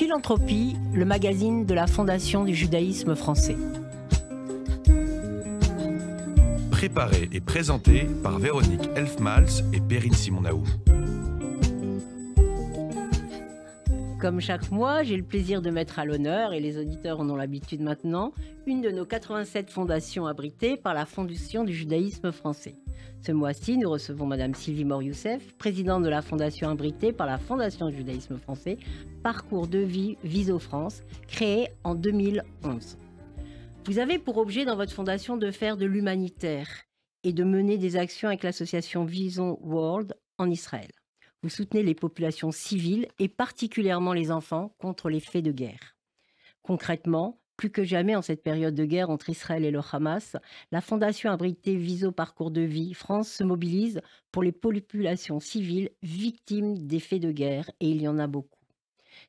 Philanthropie, le magazine de la Fondation du judaïsme français. Préparé et présenté par Véronique Elfmals et Perrine Simon-Naoum. Comme chaque mois, j'ai le plaisir de mettre à l'honneur, et les auditeurs en ont l'habitude maintenant, une de nos 87 fondations abritées par la Fondation du judaïsme français. Ce mois-ci, nous recevons Madame Sylvie Mor-Youssef, présidente de la fondation abritée par la Fondation du judaïsme français, Parcours de vie Viso France, créée en 2011. Vous avez pour objet dans votre fondation de faire de l'humanitaire et de mener des actions avec l'association Vision World en Israël. Vous soutenez les populations civiles et particulièrement les enfants contre les faits de guerre. Concrètement, plus que jamais en cette période de guerre entre Israël et le Hamas, la Fondation abritée Viso Parcours de vie France se mobilise pour les populations civiles victimes des faits de guerre, et il y en a beaucoup.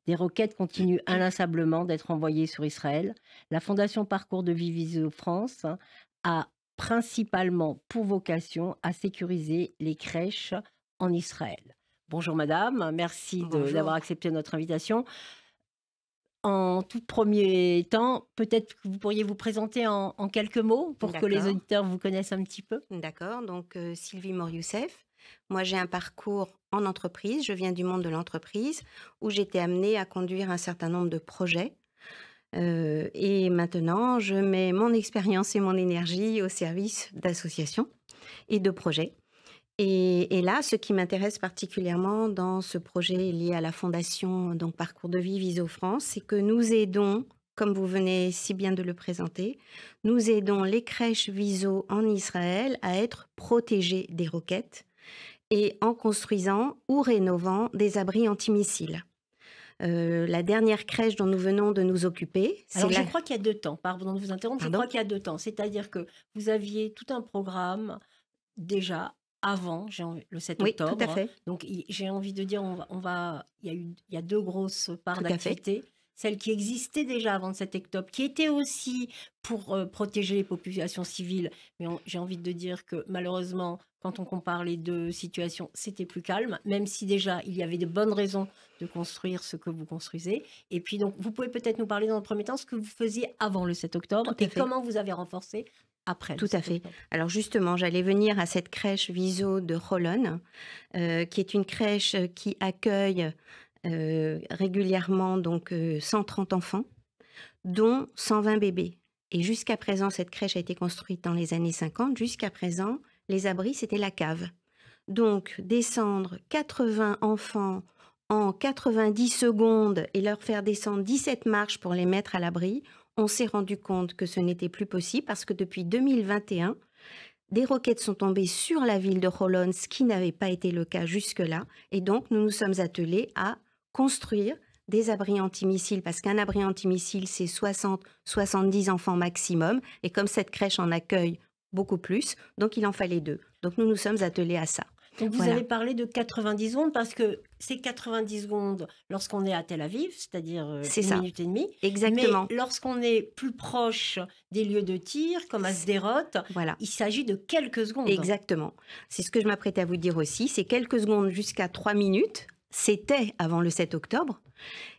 Des roquettes continuent inlassablement d'être envoyées sur Israël. La Fondation Parcours de vie Viso France a principalement pour vocation à sécuriser les crèches en Israël. Bonjour madame, merci d'avoir accepté notre invitation. En tout premier temps, peut-être que vous pourriez vous présenter en quelques mots pour que les auditeurs vous connaissent un petit peu. D'accord, donc Sylvie Mor-Youssef. Moi j'ai un parcours en entreprise, je viens du monde de l'entreprise où j'étais amenée à conduire un certain nombre de projets. Et maintenant, je mets mon expérience et mon énergie au service d'associations et de projets. Et là, ce qui m'intéresse particulièrement dans ce projet lié à la fondation donc Parcours de vie Viso France, c'est que nous aidons, comme vous venez si bien de le présenter, nous aidons les crèches Viso en Israël à être protégées des roquettes et en construisant ou rénovant des abris antimissiles. La dernière crèche dont nous venons de nous occuper... Alors, je crois qu'il y a 2 temps, pardon de vous interrompre, je crois qu'il y a 2 temps, c'est-à-dire que vous aviez tout un programme déjà avant le 7 octobre. Oui, tout à fait. Donc, j'ai envie de dire, il y a 2 grosses parts d'activité. Celle qui existait déjà avant le 7 octobre, qui était aussi pour protéger les populations civiles. Mais j'ai envie de dire que malheureusement, quand on compare les 2 situations, c'était plus calme, même si déjà il y avait de bonnes raisons de construire ce que vous construisez. Et puis donc, vous pouvez peut-être nous parler dans le premier temps ce que vous faisiez avant le 7 octobre et comment vous avez renforcé après. Tout à fait. Alors justement, j'allais venir à cette crèche Viso de Holon, qui est une crèche qui accueille régulièrement donc 130 enfants, dont 120 bébés. Et jusqu'à présent, cette crèche a été construite dans les années 50. Jusqu'à présent, les abris, c'était la cave. Donc, descendre 80 enfants en 90 secondes et leur faire descendre 17 marches pour les mettre à l'abri, on s'est rendu compte que ce n'était plus possible parce que depuis 2021, des roquettes sont tombées sur la ville de Holon, ce qui n'avait pas été le cas jusque-là. Et donc, nous nous sommes attelés à construire des abris antimissiles, parce qu'un abri antimissile, c'est 60-70 enfants maximum. Et comme cette crèche en accueille beaucoup plus, donc il en fallait 2. Donc, nous nous sommes attelés à ça. Donc, vous avez parlé de 90 secondes parce que c'est 90 secondes lorsqu'on est à Tel Aviv, c'est-à-dire une minute et demie. Exactement. Mais lorsqu'on est plus proche des lieux de tir, comme à Sderot, il s'agit de quelques secondes. Exactement. C'est ce que je m'apprêtais à vous dire aussi. C'est quelques secondes jusqu'à 3 minutes. C'était avant le 7 octobre.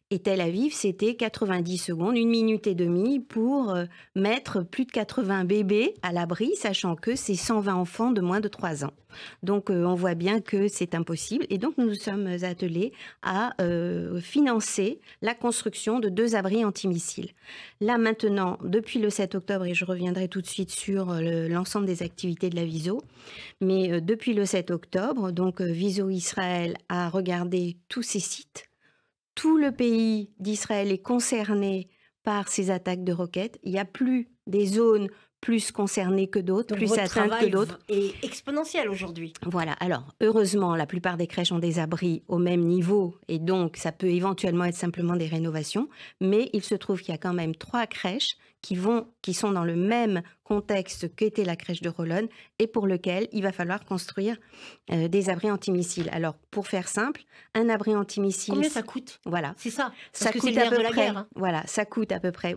Et Tel Aviv, c'était 90 secondes, 1 minute et demie pour mettre plus de 80 bébés à l'abri, sachant que c'est 120 enfants de moins de 3 ans. Donc, on voit bien que c'est impossible. Et donc, nous nous sommes attelés à financer la construction de 2 abris antimissiles. Là, maintenant, depuis le 7 octobre, et je reviendrai tout de suite sur l'ensemble des activités de la Viso, mais depuis le 7 octobre, donc Viso Israël a regardé tous ces sites. Tout le pays d'Israël est concerné par ces attaques de roquettes. Il n'y a plus des zones plus concernées que d'autres, plus atteintes que d'autres. Et exponentiel aujourd'hui. Voilà. Alors, heureusement, la plupart des crèches ont des abris au même niveau et donc ça peut éventuellement être simplement des rénovations. Mais il se trouve qu'il y a quand même 3 crèches qui sont dans le même contexte qu'était la crèche de Holon et pour lequel il va falloir construire des abris antimissiles. Alors, pour faire simple, un abri antimissile... Combien ça coûte ? Voilà. C'est ça. Ça coûte à peu près... Hein. Voilà, ça coûte à peu près...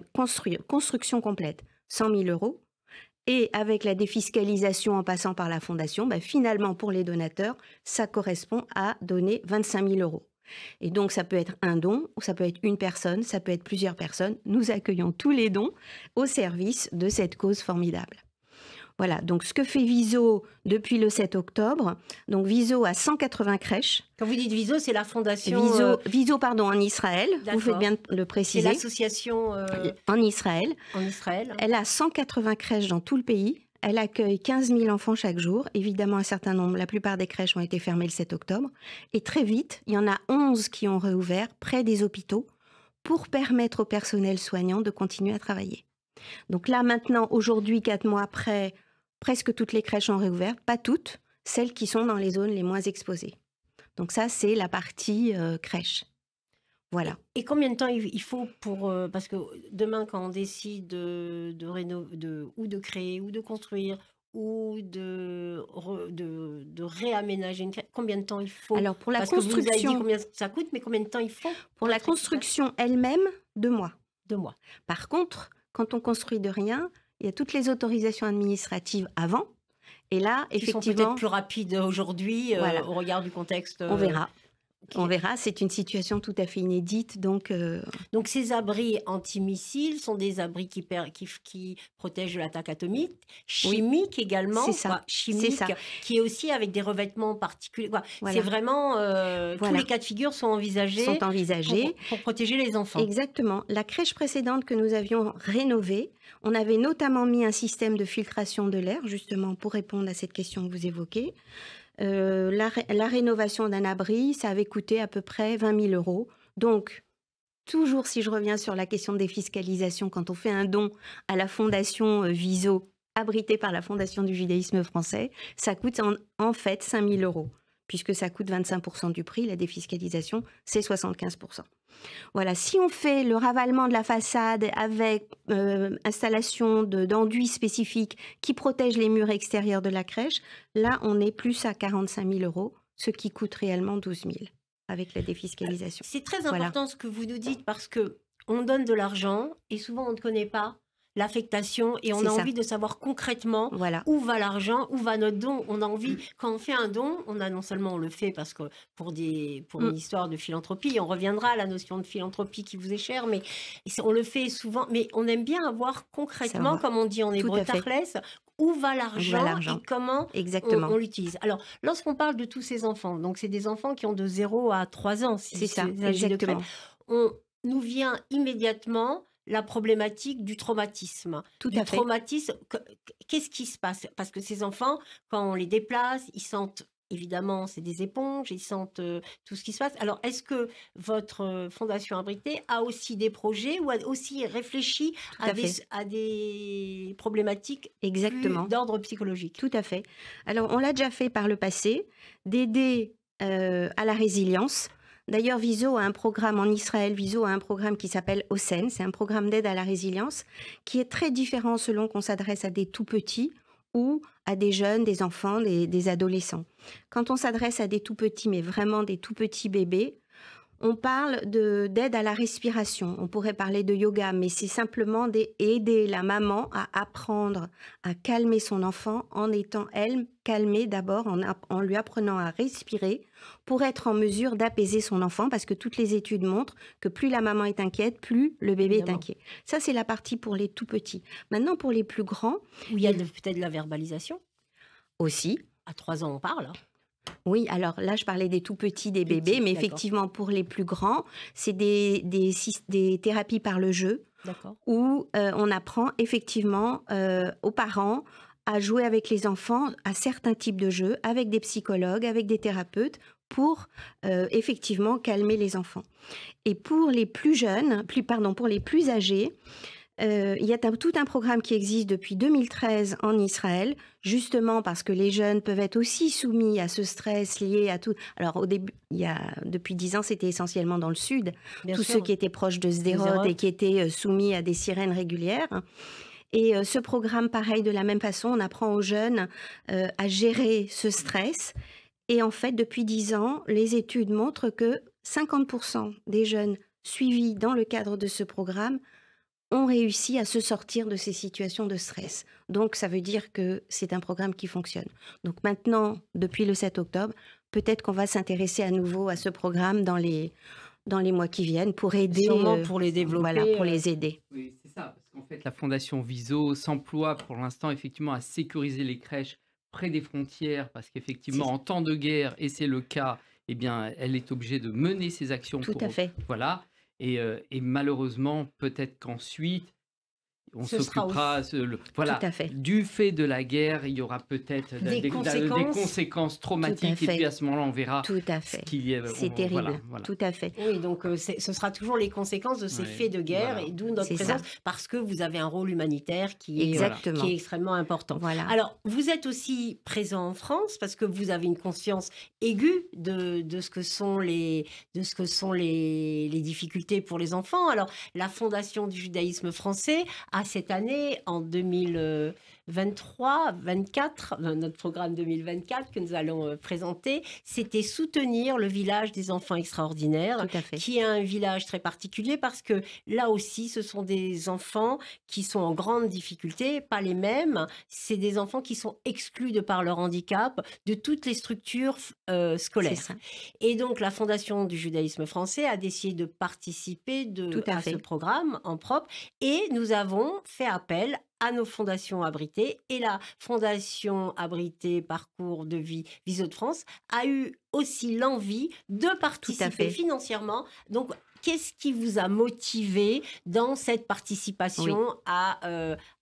Construction complète, 100 000 €. Et avec la défiscalisation en passant par la fondation, finalement, pour les donateurs, ça correspond à donner 25 000 €. Et donc, ça peut être un don, ou ça peut être une personne, ça peut être plusieurs personnes. Nous accueillons tous les dons au service de cette cause formidable. Voilà, donc ce que fait Viso depuis le 7 octobre. Donc Viso a 180 crèches. Quand vous dites Viso, c'est la fondation... Viso, en Israël, vous faites bien de le préciser. C'est l'association... En Israël. En Israël. Elle a 180 crèches dans tout le pays. Elle accueille 15 000 enfants chaque jour. Évidemment, un certain nombre, la plupart des crèches ont été fermées le 7 octobre. Et très vite, il y en a 11 qui ont réouvert près des hôpitaux pour permettre au personnel soignant de continuer à travailler. Donc là, maintenant, aujourd'hui, 4 mois après, presque toutes les crèches ont réouvert, pas toutes, celles qui sont dans les zones les moins exposées. Donc ça, c'est la partie crèche. Voilà. Et combien de temps il faut pour... parce que demain, quand on décide ou de créer, ou de construire, ou de réaménager une crèche, combien de temps il faut? Alors pour la parce construction... que vous avez dit combien ça coûte, mais combien de temps il faut? Pour la construction elle-même, 2 mois. 2 mois. Par contre, quand on construit de rien, il y a toutes les autorisations administratives avant. Et là, effectivement... Qui sont peut-être plus rapides aujourd'hui, voilà. Au regard du contexte... On verra. On verra, c'est une situation tout à fait inédite. Donc ces abris antimissiles sont des abris qui protègent de l'attaque atomique, chimique également, c'est ça. Chimique, qui est aussi avec des revêtements particuliers. Voilà. C'est vraiment, tous les cas de figure sont envisagés pour protéger les enfants. Exactement. La crèche précédente que nous avions rénovée, on avait notamment mis un système de filtration de l'air, justement pour répondre à cette question que vous évoquez. La rénovation d'un abri, ça avait coûté à peu près 20 000 €. Donc, toujours si je reviens sur la question de défiscalisation, quand on fait un don à la fondation Viso, abritée par la Fondation du judaïsme français, ça coûte en fait 5 000 €, puisque ça coûte 25% du prix, la défiscalisation, c'est 75%. Voilà, si on fait le ravalement de la façade avec installation d'enduits spécifiques qui protègent les murs extérieurs de la crèche, là, on est plus à 45 000 €, ce qui coûte réellement 12 000 € avec la défiscalisation. C'est très important ce que vous nous dites parce que on donne de l'argent et souvent on ne connaît pas l'affectation et on a envie de savoir concrètement où va l'argent, où va notre don. On a envie, quand on fait un don, non seulement on le fait parce que pour une histoire de philanthropie, on reviendra à la notion de philanthropie qui vous est chère, mais on le fait souvent, mais on aime bien avoir concrètement, comme on dit en hébreu, tachles, où va l'argent et comment on l'utilise. Alors, lorsqu'on parle de tous ces enfants, donc c'est des enfants qui ont de 0 à 3 ans, c'est ça, exactement. On nous vient immédiatement la problématique du traumatisme. Tout à fait. Traumatisme, qu'est-ce qui se passe? Parce que ces enfants, quand on les déplace, ils sentent, évidemment, c'est des éponges, ils sentent tout ce qui se passe. Alors, est-ce que votre Fondation Abritée a aussi des projets ou a aussi réfléchi à des problématiques d'ordre psychologique? Tout à fait. Alors, on l'a déjà fait par le passé, d'aider à la résilience. D'ailleurs, Viso a un programme en Israël, Viso a un programme qui s'appelle OSEN, c'est un programme d'aide à la résilience qui est très différent selon qu'on s'adresse à des tout-petits ou à des jeunes, des enfants, des adolescents. Quand on s'adresse à des tout-petits, mais vraiment des tout-petits bébés, on parle d'aide à la respiration. On pourrait parler de yoga, mais c'est simplement d'aider la maman à apprendre à calmer son enfant en étant, elle, calmée d'abord, en lui apprenant à respirer pour être en mesure d'apaiser son enfant, parce que toutes les études montrent que plus la maman est inquiète, plus le bébé est inquiet. Ça, c'est la partie pour les tout-petits. Maintenant, pour les plus grands... Où il y a peut-être de la verbalisation. Aussi. À 3 ans, on parle. Oui, alors là, je parlais des tout petits, des bébés, mais effectivement, pour les plus grands, c'est des thérapies par le jeu, où on apprend effectivement aux parents à jouer avec les enfants à certains types de jeux, avec des psychologues, avec des thérapeutes, pour effectivement calmer les enfants. Et pour les plus jeunes, pour les plus âgés, il y a tout un programme qui existe depuis 2013 en Israël, justement parce que les jeunes peuvent être aussi soumis à ce stress lié à tout. Alors au début, depuis 10 ans, c'était essentiellement dans le sud, tous ceux qui étaient proches de Sderot et qui étaient soumis à des sirènes régulières. Et ce programme, pareil, de la même façon, on apprend aux jeunes à gérer ce stress. Et en fait, depuis 10 ans, les études montrent que 50% des jeunes suivis dans le cadre de ce programme ont réussi à se sortir de ces situations de stress. Donc, ça veut dire que c'est un programme qui fonctionne. Donc maintenant, depuis le 7 octobre, peut-être qu'on va s'intéresser à nouveau à ce programme dans les mois qui viennent pour aider, Sûrement pour les développer. voilà, pour les aider. Oui, c'est ça, parce qu'en fait, la Fondation Viso s'emploie pour l'instant effectivement à sécuriser les crèches près des frontières, parce qu'effectivement, en temps de guerre, et c'est le cas, eh bien, elle est obligée de mener ses actions Tout à fait. Voilà. Et malheureusement, peut-être qu'ensuite, on Ce sera s'occupera, voilà, Tout à fait. du fait de la guerre, il y aura peut-être Des conséquences traumatiques, et fait. puis à ce moment-là, on verra Tout à ce fait. qu'il y a. C'est terrible. Voilà. Tout à fait. Oui, donc ce sera toujours les conséquences de ces Ouais, faits de guerre, voilà. et d'où notre C'est présence, ça. parce que vous avez un rôle humanitaire qui est, Exactement. qui est extrêmement important. Voilà. Alors, vous êtes aussi présent en France parce que vous avez une conscience aiguë de ce que sont les difficultés pour les enfants. Alors, la Fondation du judaïsme français a cette année, en 2023-24, notre programme 2024 que nous allons présenter, c'était soutenir le village des enfants extraordinaires, Tout à fait. qui est un village très particulier parce que là aussi, ce sont des enfants qui sont en grande difficulté, pas les mêmes. C'est des enfants qui sont exclus de par leur handicap de toutes les structures C'est scolaires. ça. Et donc, la Fondation du judaïsme français a décidé de participer Tout à à fait. ce programme en propre, et nous avons fait appel à nos fondations abritées, et la Fondation abritée Parcours de vie Viso de France a eu aussi l'envie de participer fait. financièrement. Donc, qu'est-ce qui vous a motivé dans cette participation à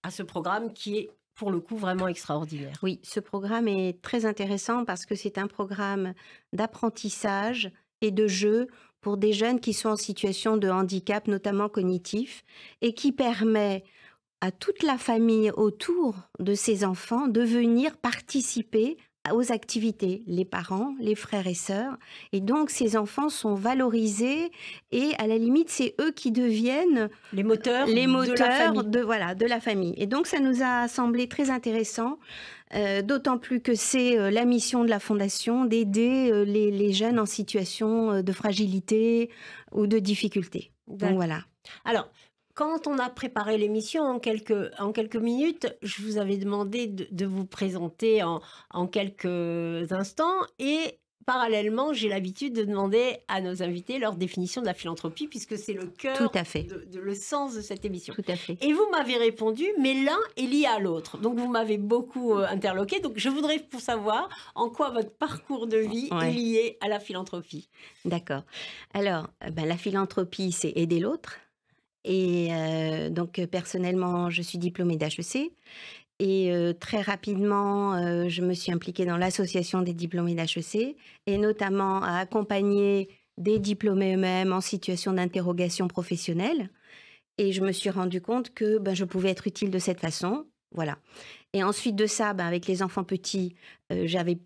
ce programme qui est pour le coup vraiment extraordinaire? Oui, ce programme est très intéressant parce que c'est un programme d'apprentissage et de jeu pour des jeunes qui sont en situation de handicap, notamment cognitif, et qui permet à toute la famille autour de ces enfants de venir participer aux activités, les parents, les frères et sœurs. Et donc, ces enfants sont valorisés et à la limite, c'est eux qui deviennent les moteurs les de la moteurs famille. de la famille. Et donc, ça nous a semblé très intéressant, d'autant plus que c'est la mission de la Fondation d'aider les jeunes en situation de fragilité ou de difficulté. Donc, D'accord. voilà. Alors, quand on a préparé l'émission, en quelques minutes, je vous avais demandé de vous présenter en quelques instants, et parallèlement, j'ai l'habitude de demander à nos invités leur définition de la philanthropie, puisque c'est le cœur, Tout à fait. le sens de cette émission. Tout à fait. Et vous m'avez répondu, mais l'un est lié à l'autre. Donc, vous m'avez beaucoup interloqué. Donc, je voudrais pour savoir en quoi votre parcours de vie est lié à la philanthropie. D'accord. Alors, la philanthropie, c'est aider l'autre. Et donc, personnellement, je suis diplômée d'HEC. Et très rapidement, je me suis impliquée dans l'association des diplômés d'HEC, et notamment à accompagner des diplômés eux-mêmes en situation d'interrogation professionnelle. Et je me suis rendu compte que je pouvais être utile de cette façon. Voilà. Et ensuite de ça, avec les enfants petits, j'avais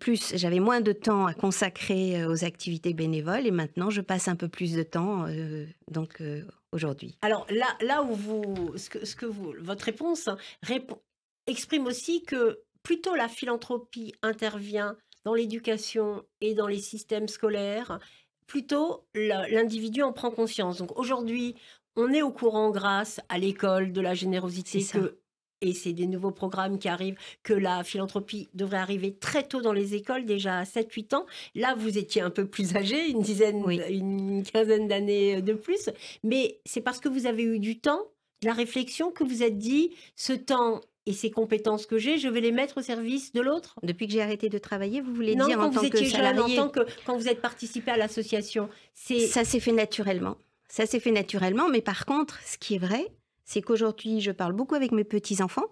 moins de temps à consacrer aux activités bénévoles, et maintenant je passe un peu plus de temps aujourd'hui. Alors là où votre réponse exprime aussi que plutôt la philanthropie intervient dans l'éducation et dans les systèmes scolaires, plutôt l'individu en prend conscience. Donc aujourd'hui, on est au courant grâce à l'école de la générosité et c'est des nouveaux programmes qui arrivent, que la philanthropie devrait arriver très tôt dans les écoles, déjà à 7-8 ans. Là, vous étiez un peu plus âgé, une quinzaine d'années de plus. Mais c'est parce que vous avez eu du temps, de la réflexion, que vous êtes dit, ce temps et ces compétences que j'ai, je vais les mettre au service de l'autre. Depuis que j'ai arrêté de travailler, vous voulez dire quand en vous tant étiez que salarié, jeune, quand vous êtes participé à l'association. Ça s'est fait naturellement. Ça s'est fait naturellement, mais par contre, ce qui est vrai, c'est qu'aujourd'hui, je parle beaucoup avec mes petits-enfants.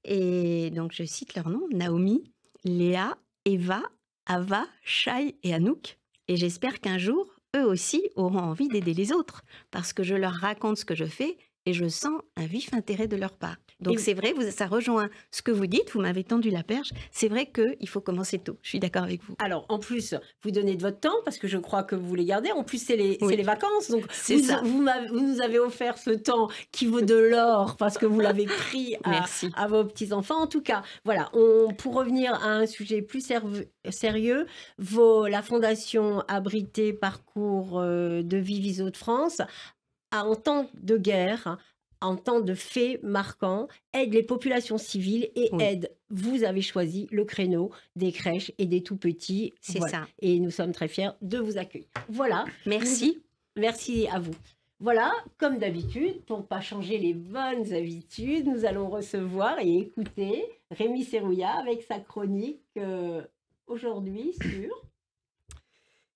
Et donc, je cite leurs noms, Naomi, Léa, Eva, Ava, Shai et Anouk. Et j'espère qu'un jour, eux aussi auront envie d'aider les autres, parce que je leur raconte ce que je fais et je sens un vif intérêt de leur part. Donc c'est vrai, ça rejoint ce que vous dites, vous m'avez tendu la perche, c'est vrai qu'il faut commencer tôt, je suis d'accord avec vous. Alors en plus, vous donnez de votre temps, parce que je crois que vous voulez garder, en plus c'est les vacances, donc vous nous avez offert ce temps qui vaut de l'or, parce que vous l'avez pris à vos petits-enfants. En tout cas, voilà, pour revenir à un sujet plus sérieux, la Fondation abritée Parcours de vie Viso de France, en temps de guerre, en temps de faits marquants, aide les populations civiles et vous avez choisi le créneau des crèches et des tout-petits. C'est ça. Et nous sommes très fiers de vous accueillir. Voilà. Merci. Merci à vous. Voilà, comme d'habitude, pour ne pas changer les bonnes habitudes, nous allons recevoir et écouter Rémi Serrouillat avec sa chronique aujourd'hui sur...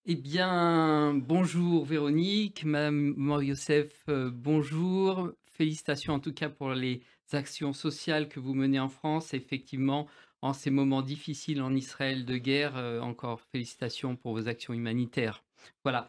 Eh bien, bonjour Véronique, Madame Mor-Youssef, bonjour. Félicitations en tout cas pour les actions sociales que vous menez en France. Effectivement, en ces moments difficiles en Israël de guerre, encore félicitations pour vos actions humanitaires. Voilà.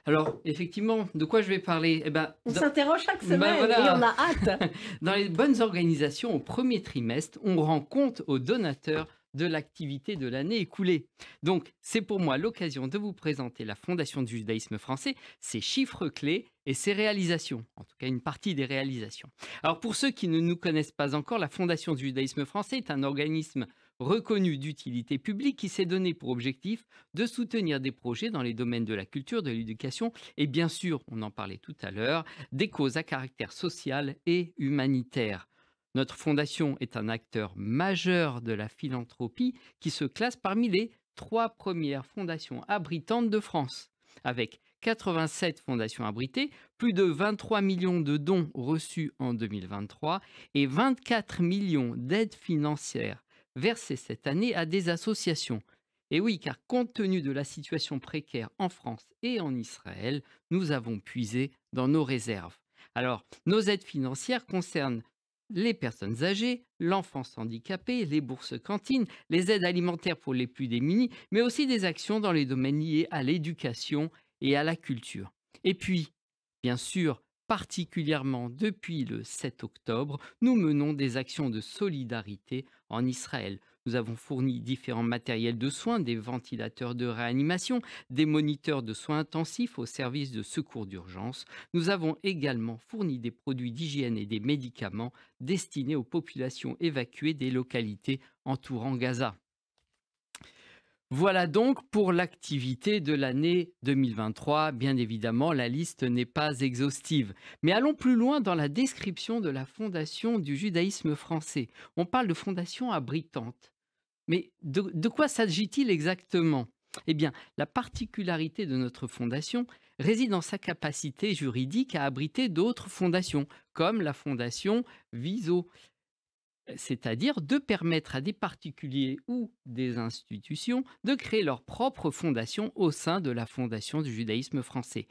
Alors, effectivement, de quoi je vais parler? On s'interroge chaque semaine et on a hâte. Dans les bonnes organisations, au premier trimestre, on rend compte aux donateurs de l'activité de l'année écoulée. Donc, c'est pour moi l'occasion de vous présenter la Fondation du judaïsme français, ses chiffres clés et ses réalisations, en tout cas une partie des réalisations. Alors, pour ceux qui ne nous connaissent pas encore, la Fondation du judaïsme français est un organisme reconnu d'utilité publique qui s'est donné pour objectif de soutenir des projets dans les domaines de la culture, de l'éducation et bien sûr, on en parlait tout à l'heure, des causes à caractère social et humanitaire. Notre fondation est un acteur majeur de la philanthropie qui se classe parmi les 3 premières fondations abritantes de France, avec 87 fondations abritées, plus de 23 millions de dons reçus en 2023 et 24 millions d'aides financières versées cette année à des associations. Et oui, car compte tenu de la situation précaire en France et en Israël, nous avons puisé dans nos réserves. Alors, nos aides financières concernent les personnes âgées, l'enfance handicapée, les bourses cantines, les aides alimentaires pour les plus démunis, mais aussi des actions dans les domaines liés à l'éducation et à la culture. Et puis, bien sûr, particulièrement depuis le 7 octobre, nous menons des actions de solidarité en Israël. Nous avons fourni différents matériels de soins, des ventilateurs de réanimation, des moniteurs de soins intensifs au service de secours d'urgence. Nous avons également fourni des produits d'hygiène et des médicaments destinés aux populations évacuées des localités entourant Gaza. Voilà donc pour l'activité de l'année 2023. Bien évidemment, la liste n'est pas exhaustive. Mais allons plus loin dans la description de la Fondation du judaïsme français. On parle de fondation abritante. Mais de quoi s'agit-il exactement? Eh bien, la particularité de notre fondation réside dans sa capacité juridique à abriter d'autres fondations, comme la fondation Viso, c'est-à-dire de permettre à des particuliers ou des institutions de créer leur propre fondation au sein de la Fondation du judaïsme français.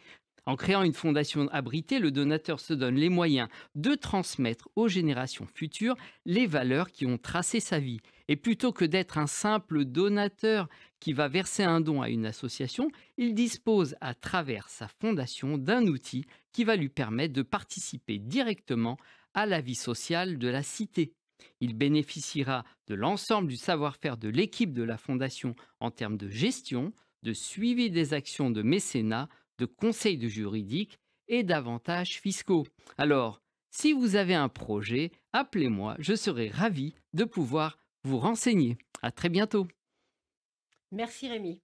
En créant une fondation abritée, le donateur se donne les moyens de transmettre aux générations futures les valeurs qui ont tracé sa vie. Et plutôt que d'être un simple donateur qui va verser un don à une association, il dispose à travers sa fondation d'un outil qui va lui permettre de participer directement à la vie sociale de la cité. Il bénéficiera de l'ensemble du savoir-faire de l'équipe de la Fondation en termes de gestion, de suivi des actions de mécénat, de conseils de juridique et d'avantages fiscaux. Alors, si vous avez un projet, appelez-moi, je serai ravi de pouvoir vous renseigner. À très bientôt. Merci Rémi.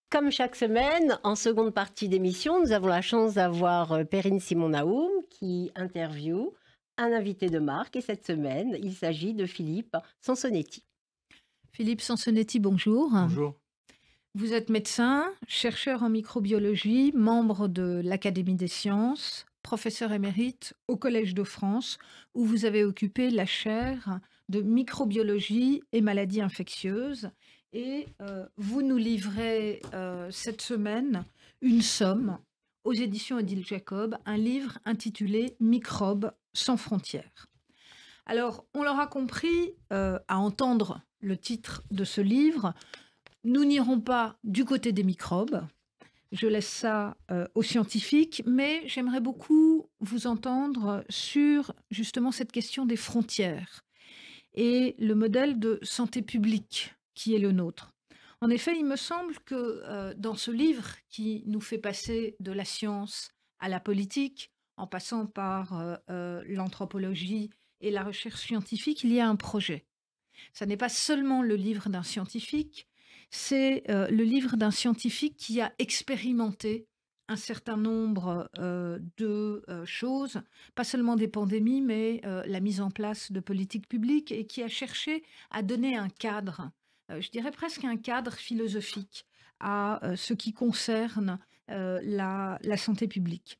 Comme chaque semaine, en seconde partie d'émission, nous avons la chance d'avoir Perrine Simon-Naoum qui interviewe un invité de marque et cette semaine, il s'agit de Philippe Sansonetti. Philippe Sansonetti, bonjour. Bonjour. Vous êtes médecin, chercheur en microbiologie, membre de l'Académie des sciences, professeur émérite au Collège de France, où vous avez occupé la chaire de microbiologie et maladies infectieuses. Et vous nous livrez cette semaine une somme aux éditions Odile Jacob, un livre intitulé « Microbes sans frontières ». Alors, on l'aura compris à entendre le titre de ce livre, nous n'irons pas du côté des microbes, je laisse ça aux scientifiques, mais j'aimerais beaucoup vous entendre sur justement cette question des frontières et le modèle de santé publique qui est le nôtre. En effet, il me semble que dans ce livre qui nous fait passer de la science à la politique, en passant par l'anthropologie et la recherche scientifique, il y a un projet. Ça n'est pas seulement le livre d'un scientifique, c'est le livre d'un scientifique qui a expérimenté un certain nombre de choses, pas seulement des pandémies, mais la mise en place de politiques publiques et qui a cherché à donner un cadre, je dirais presque un cadre philosophique à ce qui concerne la santé publique.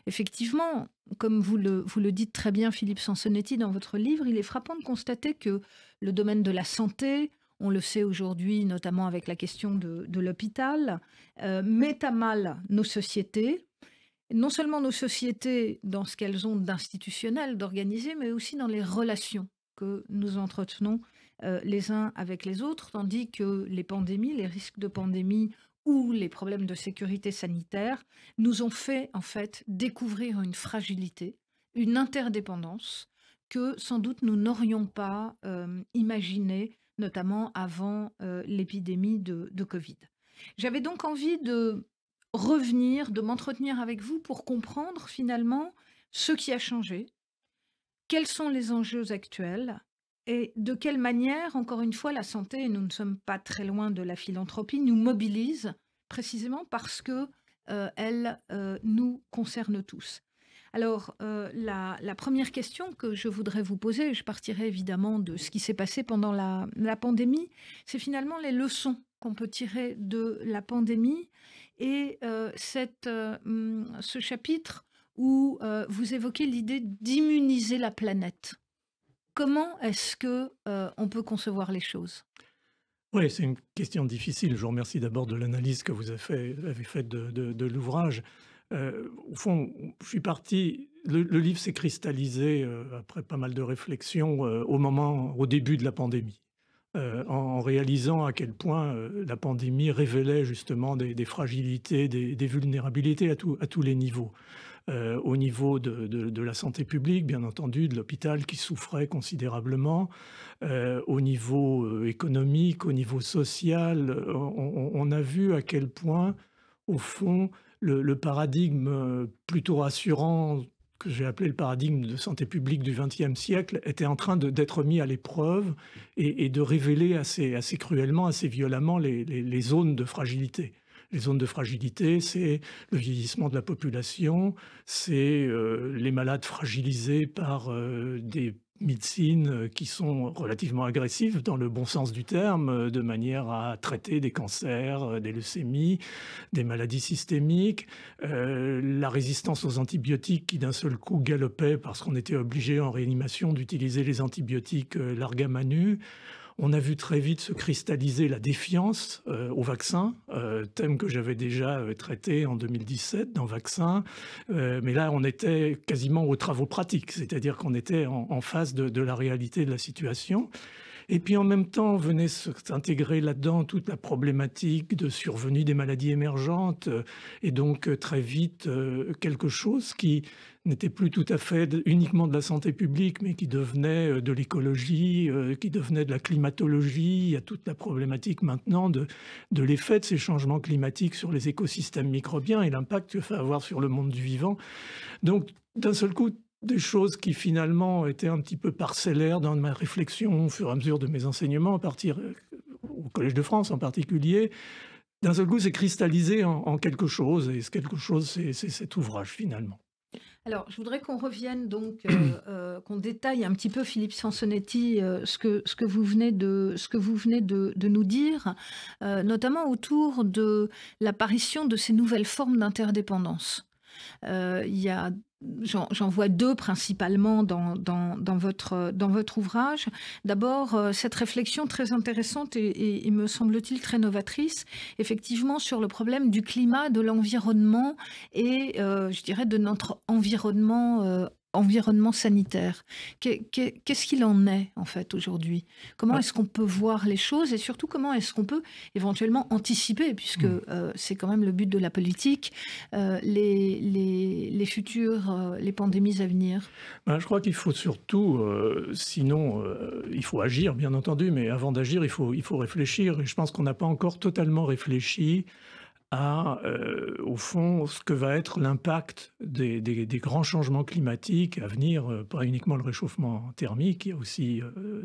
Effectivement, comme vous le dites très bien, Philippe Sansonetti, dans votre livre, il est frappant de constater que le domaine de la santé, on le sait aujourd'hui, notamment avec la question de l'hôpital, met à mal nos sociétés, non seulement nos sociétés dans ce qu'elles ont d'institutionnel, d'organisé, mais aussi dans les relations que nous entretenons les uns avec les autres, tandis que les pandémies, les risques de pandémie ou les problèmes de sécurité sanitaire nous ont fait en fait découvrir une fragilité, une interdépendance que sans doute nous n'aurions pas imaginé, notamment avant l'épidémie de Covid. J'avais donc envie de revenir, de m'entretenir avec vous pour comprendre finalement ce qui a changé, quels sont les enjeux actuels et de quelle manière, encore une fois, la santé, et nous ne sommes pas très loin de la philanthropie, nous mobilise précisément parce que elle nous concerne tous. Alors, la première question que je voudrais vous poser, je partirai évidemment de ce qui s'est passé pendant la pandémie, c'est finalement les leçons qu'on peut tirer de la pandémie et ce chapitre où vous évoquez l'idée d'immuniser la planète. Comment est-ce que on peut concevoir les choses? Oui, c'est une question difficile. Je vous remercie d'abord de l'analyse que vous avez faite de l'ouvrage. Au fond, je suis parti. Le livre s'est cristallisé après pas mal de réflexions au début de la pandémie, en réalisant à quel point la pandémie révélait justement des fragilités, des vulnérabilités à tous les niveaux. Au niveau de la santé publique, bien entendu, de l'hôpital qui souffrait considérablement, au niveau économique, au niveau social, on a vu à quel point, au fond, le paradigme plutôt rassurant, que j'ai appelé le paradigme de santé publique du XXe siècle, était en train d'être mis à l'épreuve et de révéler assez cruellement, assez violemment les zones de fragilité. Les zones de fragilité, c'est le vieillissement de la population, c'est les malades fragilisés par des médecines qui sont relativement agressives dans le bon sens du terme, de manière à traiter des cancers, des leucémies, des maladies systémiques, la résistance aux antibiotiques qui d'un seul coup galopait parce qu'on était obligé en réanimation d'utiliser les antibiotiques larga à manu. On a vu très vite se cristalliser la défiance au vaccin, thème que j'avais déjà traité en 2017 dans Vaccin. Mais là, on était quasiment aux travaux pratiques, c'est-à-dire qu'on était en face de la réalité de la situation. Et puis en même temps, venait s'intégrer là-dedans toute la problématique de survenue des maladies émergentes et donc très vite quelque chose qui n'était plus tout à fait uniquement de la santé publique, mais qui devenait de l'écologie, qui devenait de la climatologie. Il y a toute la problématique maintenant de l'effet de ces changements climatiques sur les écosystèmes microbiens et l'impact que ça va avoir sur le monde du vivant. Donc d'un seul coup, des choses qui finalement étaient un petit peu parcellaires dans ma réflexion au fur et à mesure de mes enseignements, à partir au Collège de France en particulier, d'un seul coup c'est cristallisé en quelque chose, et ce quelque chose c'est cet ouvrage finalement. Alors, je voudrais qu'on revienne donc, qu'on détaille un petit peu, Philippe Sansonetti, ce que vous venez de nous dire, notamment autour de l'apparition de ces nouvelles formes d'interdépendance. J'en vois deux principalement dans votre ouvrage. D'abord, cette réflexion très intéressante et me semble-t-il très novatrice, effectivement sur le problème du climat, de l'environnement et je dirais de notre environnement sanitaire. Qu'est-ce qu'il en est en fait aujourd'hui? Comment est-ce qu'on peut voir les choses et surtout comment est-ce qu'on peut éventuellement anticiper, puisque c'est quand même le but de la politique, les futures, les pandémies à venir? Je crois qu'il faut surtout, sinon il faut agir bien entendu, mais avant d'agir il faut réfléchir, et je pense qu'on n'a pas encore totalement réfléchi à, au fond, ce que va être l'impact des grands changements climatiques à venir, pas uniquement le réchauffement thermique, il y a aussi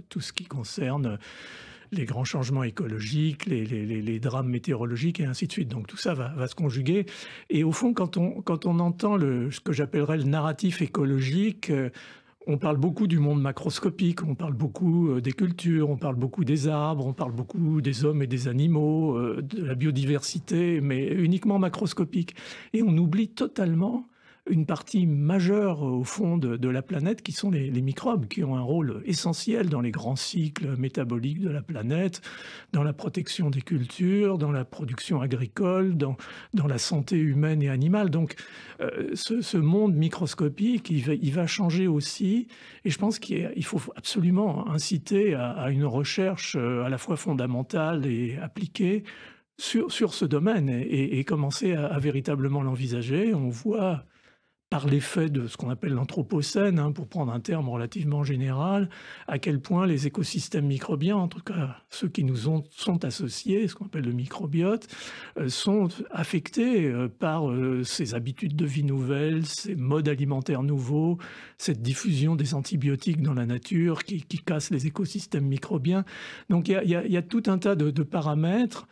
tout ce qui concerne les grands changements écologiques, les drames météorologiques et ainsi de suite. Donc tout ça va se conjuguer. Et au fond, quand on entend ce que j'appellerais le narratif écologique, on parle beaucoup du monde macroscopique, on parle beaucoup des cultures, on parle beaucoup des arbres, on parle beaucoup des hommes et des animaux, de la biodiversité, mais uniquement macroscopique. Et on oublie totalement une partie majeure au fond de la planète qui sont les microbes, qui ont un rôle essentiel dans les grands cycles métaboliques de la planète, dans la protection des cultures, dans la production agricole, dans la santé humaine et animale. Donc ce monde microscopique, il va changer aussi, et je pense qu'il faut absolument inciter à une recherche à la fois fondamentale et appliquée sur ce domaine, et commencer à véritablement l'envisager. On voit par l'effet de ce qu'on appelle l'anthropocène, pour prendre un terme relativement général, à quel point les écosystèmes microbiens, en tout cas ceux qui nous sont associés, ce qu'on appelle le microbiote, sont affectés par ces habitudes de vie nouvelles, ces modes alimentaires nouveaux, cette diffusion des antibiotiques dans la nature qui casse les écosystèmes microbiens. Donc il y a tout un tas de paramètres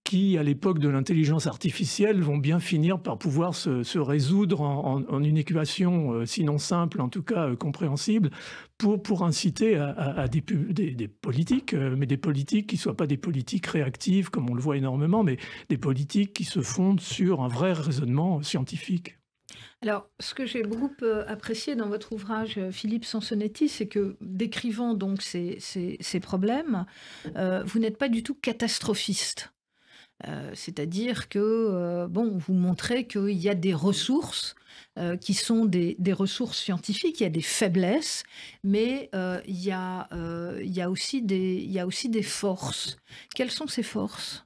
qui, à l'époque de l'intelligence artificielle, vont bien finir par pouvoir se résoudre en une équation, sinon simple, en tout cas compréhensible, pour inciter à des politiques, mais des politiques qui ne soient pas des politiques réactives, comme on le voit énormément, mais des politiques qui se fondent sur un vrai raisonnement scientifique. Alors, ce que j'ai beaucoup apprécié dans votre ouvrage, Philippe Sansonetti, c'est que, décrivant donc ces problèmes, vous n'êtes pas du tout catastrophiste. C'est-à-dire que, vous montrez qu'il y a des ressources qui sont des ressources scientifiques, il y a des faiblesses, mais il y a aussi des forces. Quelles sont ces forces ?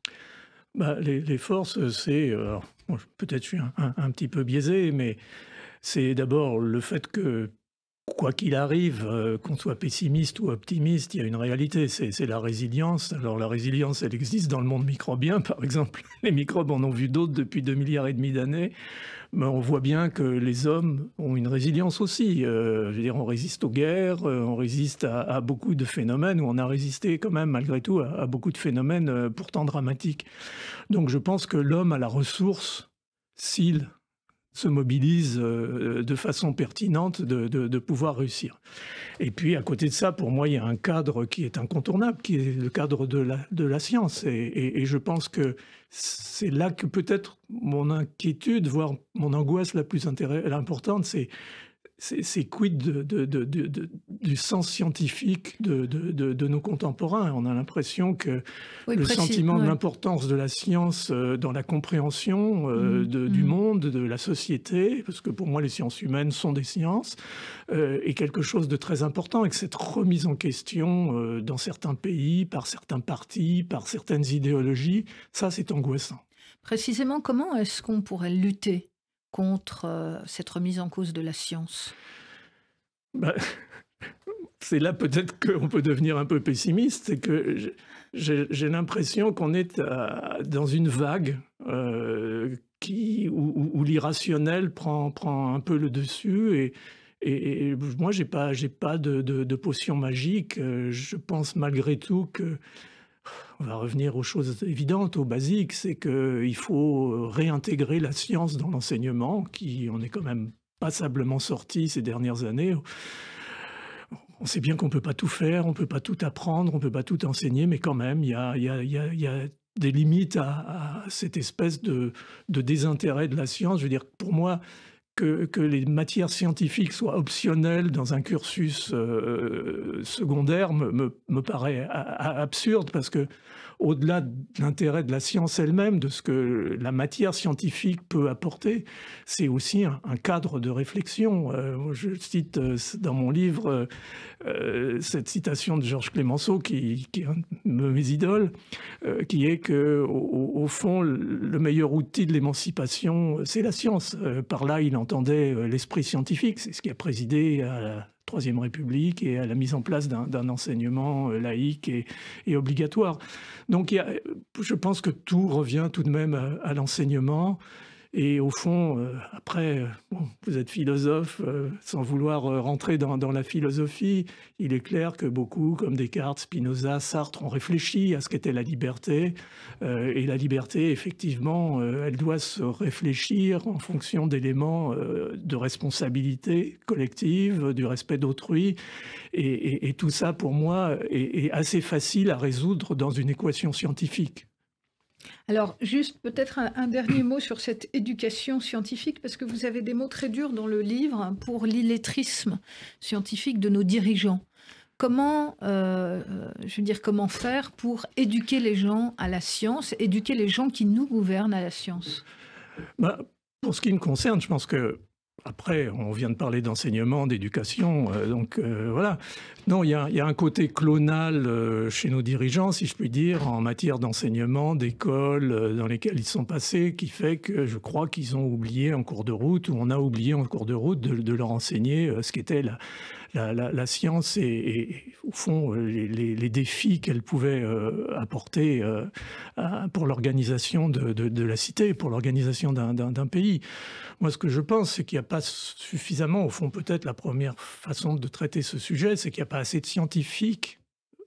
Les forces, c'est... peut-être je suis un petit peu biaisé, mais c'est d'abord le fait que, quoi qu'il arrive, qu'on soit pessimiste ou optimiste, il y a une réalité, c'est la résilience. Alors la résilience, elle existe dans le monde microbien, par exemple. Les microbes en ont vu d'autres depuis 2,5 milliards d'années. Mais on voit bien que les hommes ont une résilience aussi. Je veux dire, on résiste aux guerres, on résiste à beaucoup de phénomènes, ou on a résisté quand même, malgré tout, à beaucoup de phénomènes pourtant dramatiques. Donc je pense que l'homme a la ressource, s'il se mobilise de façon pertinente, de pouvoir réussir. Et puis, à côté de ça, pour moi, il y a un cadre qui est incontournable, qui est le cadre de la science. Et je pense que c'est là que peut-être mon inquiétude, voire mon angoisse la plus importante, c'est quid du sens scientifique de nos contemporains. On a l'impression que le sentiment de l'importance de la science dans la compréhension du monde, de la société, parce que pour moi les sciences humaines sont des sciences, est quelque chose de très important, et que cette remise en question dans certains pays, par certains partis, par certaines idéologies, ça c'est angoissant. Précisément, comment est-ce qu'on pourrait lutter contre cette remise en cause de la science ? C'est là peut-être qu'on peut devenir un peu pessimiste, c'est que j'ai l'impression qu'on est dans une vague où l'irrationnel prend un peu le dessus, et moi j'ai pas de potion magique. Je pense malgré tout que on va revenir aux choses évidentes, aux basiques, c'est qu'il faut réintégrer la science dans l'enseignement, qui on est quand même passablement sorti ces dernières années. On sait bien qu'on ne peut pas tout faire, on ne peut pas tout apprendre, on ne peut pas tout enseigner, mais quand même, il y a des limites à cette espèce de désintérêt de la science. Je veux dire, pour moi, que les matières scientifiques soient optionnelles dans un cursus secondaire me paraît absurde, parce que au-delà de l'intérêt de la science elle-même, de ce que la matière scientifique peut apporter, c'est aussi un cadre de réflexion. Je cite dans mon livre cette citation de Georges Clemenceau, qui est un de mes idoles, qui est que, au fond, le meilleur outil de l'émancipation, c'est la science. Par là, il entendait l'esprit scientifique, c'est ce qui a présidé à la Troisième République et à la mise en place d'un enseignement laïque et obligatoire. Donc je pense que tout revient tout de même à l'enseignement. Et au fond, après, bon, vous êtes philosophe, sans vouloir rentrer dans la philosophie, il est clair que beaucoup, comme Descartes, Spinoza, Sartre, ont réfléchi à ce qu'était la liberté. Et la liberté, effectivement, elle doit se réfléchir en fonction d'éléments de responsabilité collective, du respect d'autrui. Et tout ça, pour moi, est assez facile à résoudre dans une équation scientifique. Alors, juste peut-être un dernier mot sur cette éducation scientifique, parce que vous avez des mots très durs dans le livre pour l'illettrisme scientifique de nos dirigeants. Comment, je veux dire, comment faire pour éduquer les gens à la science, éduquer les gens qui nous gouvernent à la science? Pour ce qui me concerne, je pense que après, on vient de parler d'enseignement, d'éducation, donc voilà. Non, il y a un côté clonal chez nos dirigeants, si je puis dire, en matière d'enseignement, d'écoles dans lesquelles ils sont passés, qui fait que je crois qu'ils ont oublié en cours de route, ou on a oublié en cours de route de leur enseigner ce qu'était la science et au fond les défis qu'elle pouvait apporter pour l'organisation de la cité, pour l'organisation d'un pays. Moi, ce que je pense, c'est qu'il n'y a pas suffisamment, au fond, peut-être la première façon de traiter ce sujet, c'est qu'il n'y a pas assez de scientifiques,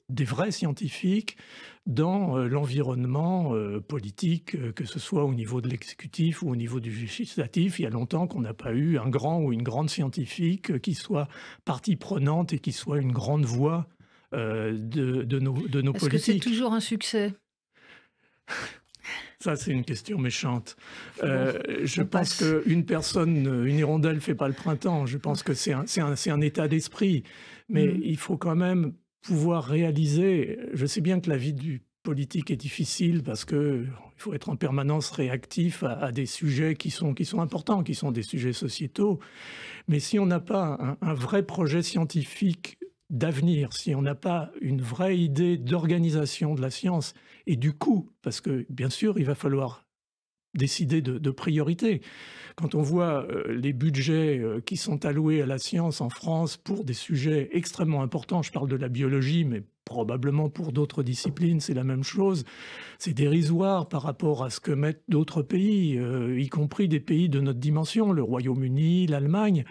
des vrais scientifiques, dans l'environnement politique, que ce soit au niveau de l'exécutif ou au niveau du législatif. Il y a longtemps qu'on n'a pas eu un grand ou une grande scientifique qui soit partie prenante et qui soit une grande voix de nos politiques. Est-ce que c'est toujours un succès? Ça, c'est une question méchante. Je pense qu'une personne, une hirondelle ne fait pas le printemps. Je pense que c'est un état d'esprit. Mais il faut quand même pouvoir réaliser. Je sais bien que la vie du politique est difficile parce qu'il faut être en permanence réactif à des sujets qui sont importants, qui sont des sujets sociétaux. Mais si on n'a pas un vrai projet scientifique d'avenir, si on n'a pas une vraie idée d'organisation de la science et du coût, parce que bien sûr, il va falloir décider de priorités. Quand on voit les budgets qui sont alloués à la science en France pour des sujets extrêmement importants, je parle de la biologie, mais probablement pour d'autres disciplines, c'est la même chose. C'est dérisoire par rapport à ce que mettent d'autres pays, y compris des pays de notre dimension, le Royaume-Uni, l'Allemagne.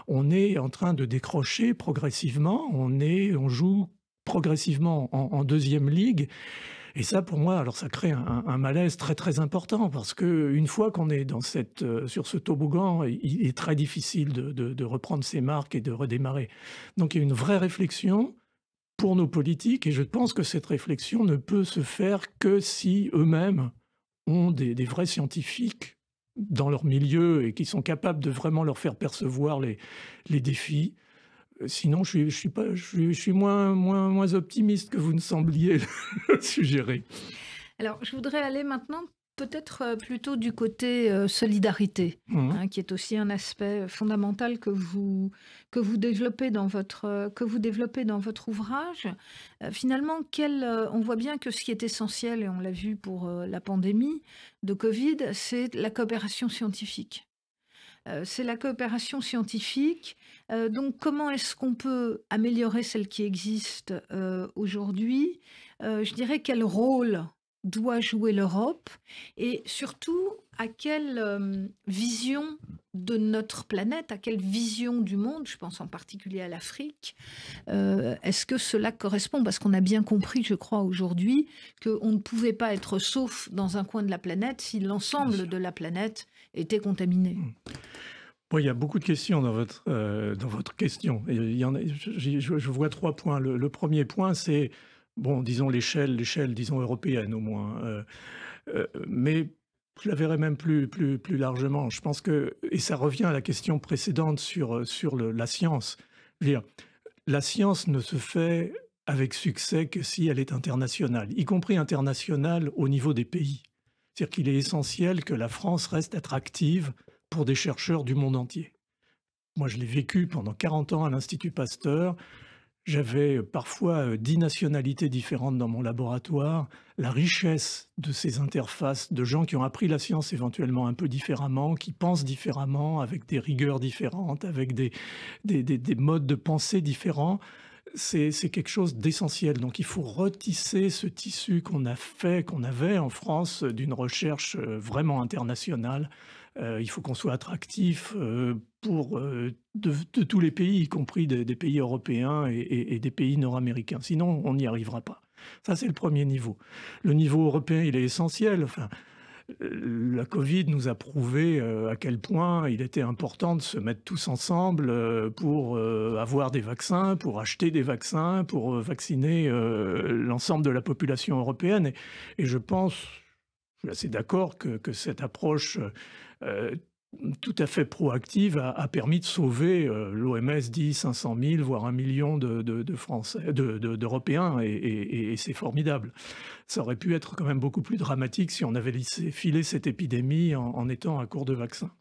On est en train de décrocher progressivement, on joue progressivement en deuxième ligue. Et ça, pour moi, alors ça crée un malaise très très important parce qu'une fois qu'on est sur ce toboggan, il est très difficile de reprendre ses marques et de redémarrer. Donc il y a une vraie réflexion pour nos politiques et je pense que cette réflexion ne peut se faire que si eux-mêmes ont des vrais scientifiques dans leur milieu et qui sont capables de vraiment leur faire percevoir les défis. Sinon, je suis moins optimiste que vous ne sembliez le suggérer. Alors, je voudrais aller maintenant peut-être plutôt du côté solidarité, qui est aussi un aspect fondamental que vous développez dans votre ouvrage. Finalement, on voit bien que ce qui est essentiel, et on l'a vu pour la pandémie de Covid, c'est la coopération scientifique. C'est la coopération scientifique. Donc, comment est-ce qu'on peut améliorer celle qui existe aujourd'hui? Je dirais quel rôle doit jouer l'Europe et surtout à quelle vision de notre planète, à quelle vision du monde, je pense en particulier à l'Afrique, est-ce que cela correspond? Parce qu'on a bien compris, je crois, aujourd'hui, qu'on ne pouvait pas être sauf dans un coin de la planète si l'ensemble de la planète était contaminé. Bon, il y a beaucoup de questions dans votre question. Et je vois 3 points. Le premier point, c'est, bon, disons l'échelle, disons européenne au moins. Mais je la verrai même plus largement. Je pense que, et ça revient à la question précédente sur la science. Je veux dire, la science ne se fait avec succès que si elle est internationale, y compris internationale au niveau des pays. C'est-à-dire qu'il est essentiel que la France reste attractive pour des chercheurs du monde entier. Moi, je l'ai vécu pendant 40 ans à l'Institut Pasteur. J'avais parfois 10 nationalités différentes dans mon laboratoire. La richesse de ces interfaces, de gens qui ont appris la science éventuellement un peu différemment, qui pensent différemment, avec des rigueurs différentes, avec des modes de pensée différents, c'est quelque chose d'essentiel. Donc il faut retisser ce tissu qu'on avait en France d'une recherche vraiment internationale Il faut qu'on soit attractif pour de tous les pays, y compris des pays européens et des pays nord-américains. Sinon, on n'y arrivera pas. Ça, c'est le premier niveau. Le niveau européen, il est essentiel. Enfin, la Covid nous a prouvé à quel point il était important de se mettre tous ensemble pour avoir des vaccins, pour acheter des vaccins, pour vacciner l'ensemble de la population européenne. Et je pense, je suis assez d'accord que cette approche tout à fait proactive a permis de sauver, l'OMS dit 500 000, voire 1 million de Français, d'Européens, et c'est formidable. Ça aurait pu être quand même beaucoup plus dramatique si on avait laissé filer cette épidémie en étant à court de vaccins.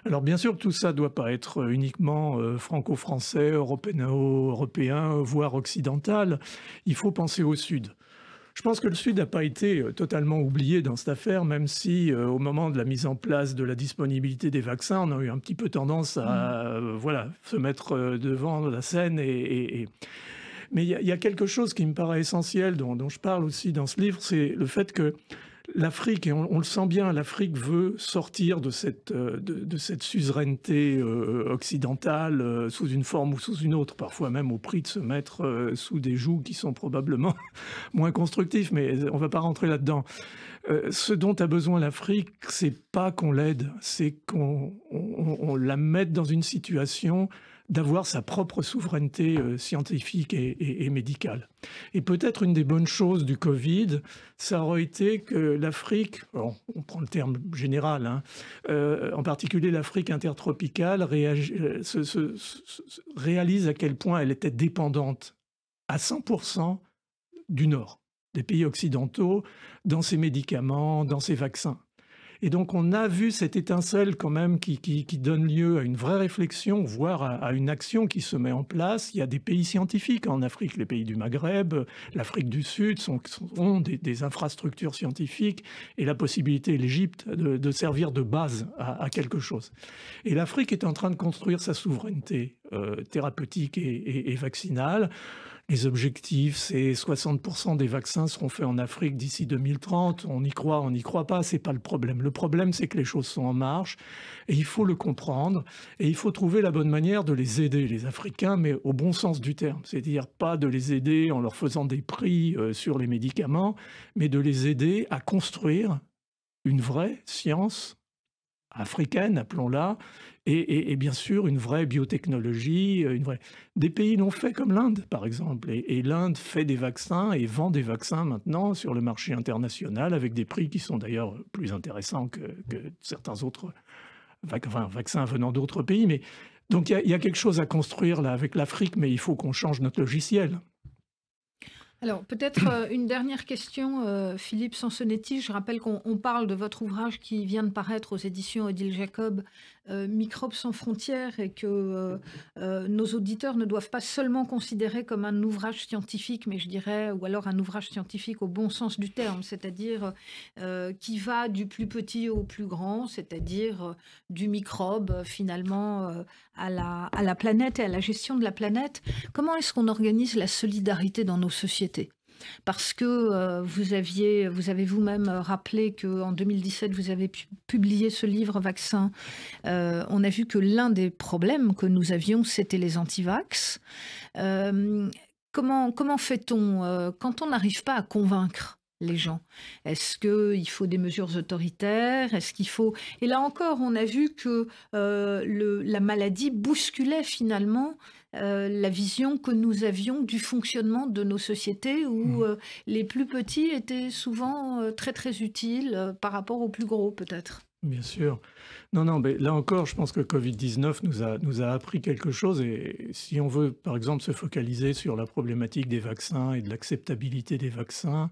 Alors bien sûr, tout ça ne doit pas être uniquement franco-français, européen, voire occidental. Il faut penser au Sud. Je pense que le Sud n'a pas été totalement oublié dans cette affaire, même si au moment de la mise en place de la disponibilité des vaccins, on a eu un petit peu tendance à se mettre devant la scène. Mais il y a quelque chose qui me paraît essentiel, dont je parle aussi dans ce livre, c'est le fait que l'Afrique, et on le sent bien, l'Afrique veut sortir de cette suzeraineté occidentale sous une forme ou sous une autre, parfois même au prix de se mettre sous des jougs qui sont probablement moins constructifs, mais on ne va pas rentrer là-dedans. Ce dont a besoin l'Afrique, c'est pas qu'on l'aide, c'est qu'on la mette dans une situation d'avoir sa propre souveraineté scientifique et médicale. Et peut-être une des bonnes choses du Covid, ça aurait été que l'Afrique, on prend le terme général, en particulier l'Afrique intertropicale, réalise à quel point elle était dépendante à 100% du Nord, des pays occidentaux, dans ses médicaments, dans ses vaccins. Et donc, on a vu cette étincelle quand même qui donne lieu à une vraie réflexion, voire à une action qui se met en place. Il y a des pays scientifiques en Afrique, les pays du Maghreb, l'Afrique du Sud ont des infrastructures scientifiques et la possibilité, l'Égypte, de servir de base à quelque chose. Et l'Afrique est en train de construire sa souveraineté thérapeutique et vaccinale. Les objectifs, c'est 60% des vaccins seront faits en Afrique d'ici 2030. On y croit, on n'y croit pas, c'est pas le problème. Le problème, c'est que les choses sont en marche et il faut le comprendre et il faut trouver la bonne manière de les aider, les Africains, mais au bon sens du terme. C'est-à-dire pas de les aider en leur faisant des prix sur les médicaments, mais de les aider à construire une vraie science africaine, appelons-la, et bien sûr une vraie biotechnologie. Des pays l'ont fait comme l'Inde, par exemple. Et l'Inde fait des vaccins et vend des vaccins maintenant sur le marché international avec des prix qui sont d'ailleurs plus intéressants que certains autres vaccins venant d'autres pays. Mais, donc il y a quelque chose à construire là avec l'Afrique, mais il faut qu'on change notre logiciel. Alors, peut-être une dernière question, Philippe Sansonetti. Je rappelle qu'on parle de votre ouvrage qui vient de paraître aux éditions Odile Jacob, Microbes sans frontières, et que nos auditeurs ne doivent pas seulement considérer comme un ouvrage scientifique, mais je dirais, ou alors un ouvrage scientifique au bon sens du terme, c'est-à-dire qui va du plus petit au plus grand, c'est-à-dire du microbe finalement à la planète et à la gestion de la planète. Comment est-ce qu'on organise la solidarité dans nos sociétés ? Parce que vous avez vous-même rappelé qu'en 2017, vous avez publié ce livre Vaccin. On a vu que l'un des problèmes que nous avions, c'était les antivax. Comment fait-on quand on n'arrive pas à convaincre les gens? Est-ce qu'il faut des mesures autoritaires? Est-ce qu'il faut... Et là encore, on a vu que la maladie bousculait finalement la vision que nous avions du fonctionnement de nos sociétés où les plus petits étaient souvent très très utiles par rapport aux plus gros peut-être. Bien sûr. Non, mais là encore, je pense que Covid-19 nous a appris quelque chose. Et si on veut, par exemple, se focaliser sur la problématique des vaccins et de l'acceptabilité des vaccins,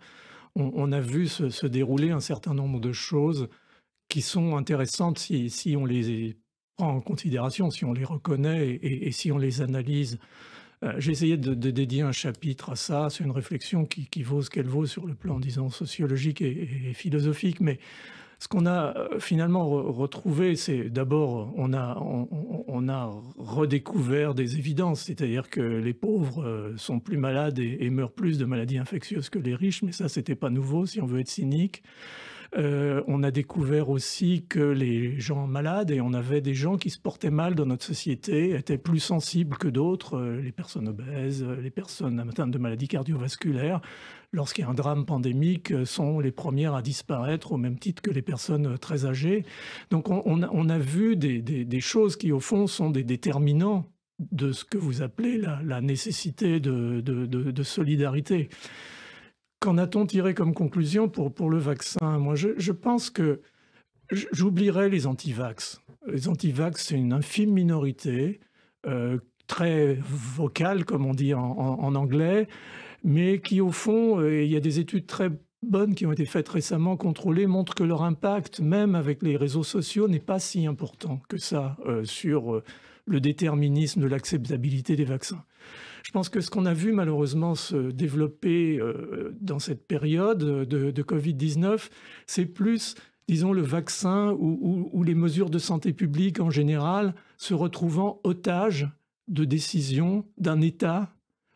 on a vu se dérouler un certain nombre de choses qui sont intéressantes si on les prend en considération, si on les reconnaît et si on les analyse. J'ai essayé de dédier un chapitre à ça. C'est une réflexion qui vaut ce qu'elle vaut sur le plan, disons, sociologique et philosophique. Mais ce qu'on a finalement retrouvé, c'est d'abord, on a redécouvert des évidences, c'est-à-dire que les pauvres sont plus malades et meurent plus de maladies infectieuses que les riches, mais ça, c'était pas nouveau, si on veut être cynique. On a découvert aussi que les gens malades, et on avait des gens qui se portaient mal dans notre société, étaient plus sensibles que d'autres, les personnes obèses, les personnes atteintes de maladies cardiovasculaires, lorsqu'il y a un drame pandémique, sont les premières à disparaître au même titre que les personnes très âgées. Donc on a vu des choses qui, au fond, sont des déterminants de ce que vous appelez la nécessité de solidarité. Qu'en a-t-on tiré comme conclusion pour le vaccin? Moi, je pense que j'oublierais les anti-vax. Les anti-vax, c'est une infime minorité, très vocale, comme on dit en anglais, mais qui, au fond, il y a des études très bonnes qui ont été faites récemment, contrôlées, montrent que leur impact, même avec les réseaux sociaux, n'est pas si important que ça sur le déterminisme de l'acceptabilité des vaccins. Je pense que ce qu'on a vu malheureusement se développer dans cette période de Covid-19, c'est plus, disons, le vaccin ou les mesures de santé publique en général se retrouvant otages de décisions d'un État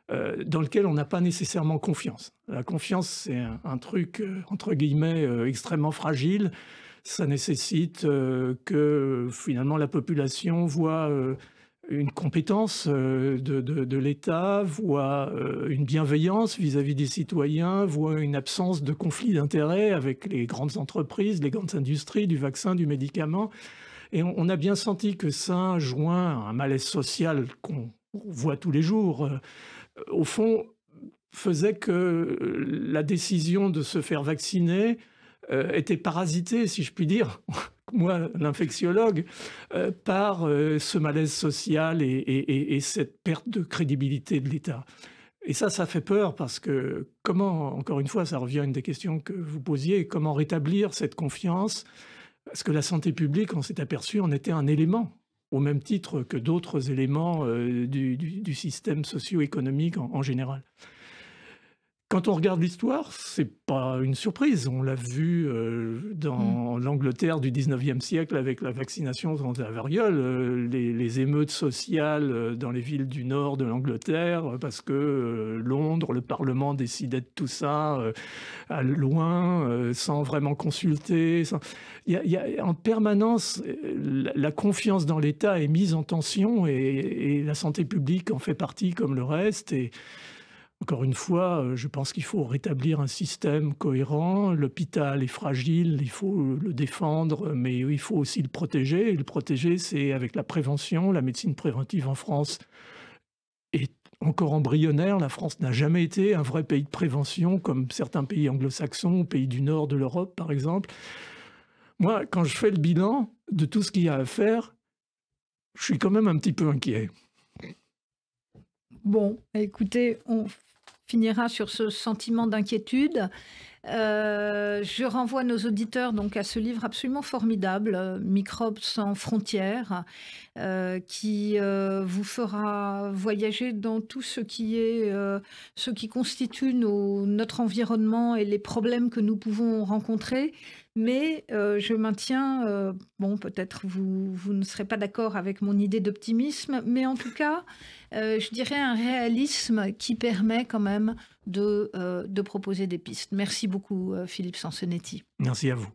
dans lequel on n'a pas nécessairement confiance. La confiance, c'est un truc, entre guillemets, extrêmement fragile. Ça nécessite que finalement la population voit une compétence de l'État, voit une bienveillance vis-à-vis des citoyens, voit une absence de conflit d'intérêts avec les grandes entreprises, les grandes industries du vaccin, du médicament. Et on a bien senti que ça, joint à un malaise social qu'on voit tous les jours, au fond, faisait que la décision de se faire vacciner était parasitée, si je puis dire, moi, l'infectiologue, par ce malaise social et cette perte de crédibilité de l'État. Et ça fait peur parce que comment, encore une fois, ça revient à une des questions que vous posiez, comment rétablir cette confiance? Parce que la santé publique, on s'est aperçu, en était un élément, au même titre que d'autres éléments du système socio-économique en général. Quand on regarde l'histoire, c'est pas une surprise. On l'a vu dans l'Angleterre du 19e siècle avec la vaccination contre la variole, les émeutes sociales dans les villes du nord de l'Angleterre, parce que Londres, le Parlement décidait de tout ça à loin, sans vraiment consulter. Il y a en permanence, la confiance dans l'État est mise en tension et la santé publique en fait partie comme le reste. Et encore une fois, je pense qu'il faut rétablir un système cohérent. L'hôpital est fragile, il faut le défendre, mais il faut aussi le protéger. Et le protéger, c'est avec la prévention. La médecine préventive en France est encore embryonnaire. La France n'a jamais été un vrai pays de prévention, comme certains pays anglo-saxons, pays du nord de l'Europe, par exemple. Moi, quand je fais le bilan de tout ce qu'il y a à faire, je suis quand même un petit peu inquiet. Bon, écoutez, on finira sur ce sentiment d'inquiétude. Je renvoie nos auditeurs donc à ce livre absolument formidable, Microbes sans frontières, qui vous fera voyager dans tout ce qui constitue notre environnement et les problèmes que nous pouvons rencontrer. Mais je maintiens, bon, peut-être vous ne serez pas d'accord avec mon idée d'optimisme, mais en tout cas, je dirais un réalisme qui permet quand même de proposer des pistes. Merci beaucoup, Philippe Sansonetti. Merci à vous.